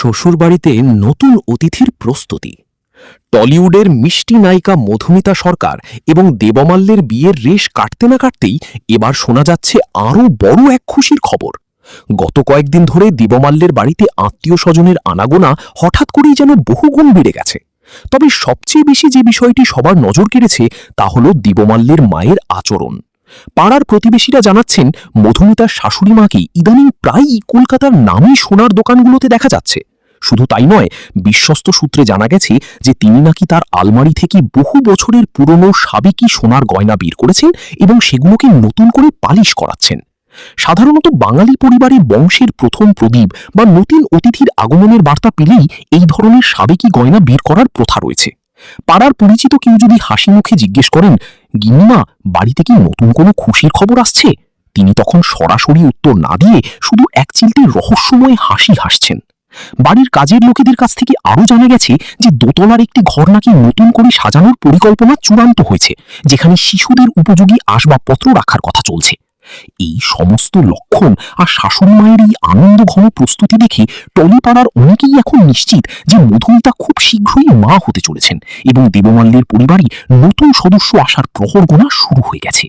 শ্বশুরবাড়িতে নতুন অতিথির প্রস্তুতি। টলিউডের মিষ্টি নায়িকা মধুমিতা সরকার এবং দেবমাল্যের বিয়ের রেশ কাটতে না কাটতেই এবার শোনা যাচ্ছে আরও বড় এক খুশির খবর। গত কয়েকদিন ধরে দেবমাল্যের বাড়িতে আত্মীয় স্বজনের আনাগোনা হঠাৎ করেই যেন বহুগুণ বেড়ে গেছে। তবে সবচেয়ে বেশি যে বিষয়টি সবার নজর কেড়েছে তা হল দেবমাল্যের মায়ের আচরণ। পাড়ার প্রতিবেশীরা জানাচ্ছেন, মধুমিতার শাশুড়ি মাকে ইদানিং প্রায়ই কলকাতার নামী সোনার দোকানগুলোতে দেখা যাচ্ছে। শুধু তাই নয়, বিশ্বস্ত সূত্রে জানা গেছে যে তিনি নাকি তার আলমারি থেকে বহু বছরের পুরনো সাবেকি সোনার গয়না বের করেছেন এবং সেগুলোকে নতুন করে পালিশ করাচ্ছেন। সাধারণত বাঙালি পরিবারে বংশের প্রথম প্রদীপ বা নতুন অতিথির আগমনের বার্তা পেলেই এই ধরনের সাবেকি গয়না বের করার প্রথা রয়েছে। পাড়ার পরিচিত কেউ যদি হাসি মুখে জিজ্ঞেস করেন, গিন্নিমা, বাড়িতে কি নতুন কোনো খুশির খবর আসছে, তিনি তখন সরাসরি উত্তর না দিয়ে শুধু এক চিলতে রহস্যময় হাসি হাসছেন। বাড়ির কাজের লোকেদের কাছ থেকে আরও জানা গেছে যে দোতলার একটি ঘর নাকি নতুন করে সাজানোর পরিকল্পনা চূড়ান্ত হয়েছে, যেখানে শিশুদের উপযোগী আসবাবপত্র রাখার কথা চলছে। এই সমস্ত লক্ষণ আর শাশুড়ি মায়ের এই আনন্দঘন প্রস্তুতি দেখে টলিপাড়ার অনেকেই এখন নিশ্চিত যে মধুমিতা খুব শীঘ্রই মা হতে চলেছেন এবং দেবমাল্যের পরিবারে নতুন সদস্য আসার প্রহর গোনা শুরু হয়ে গেছে।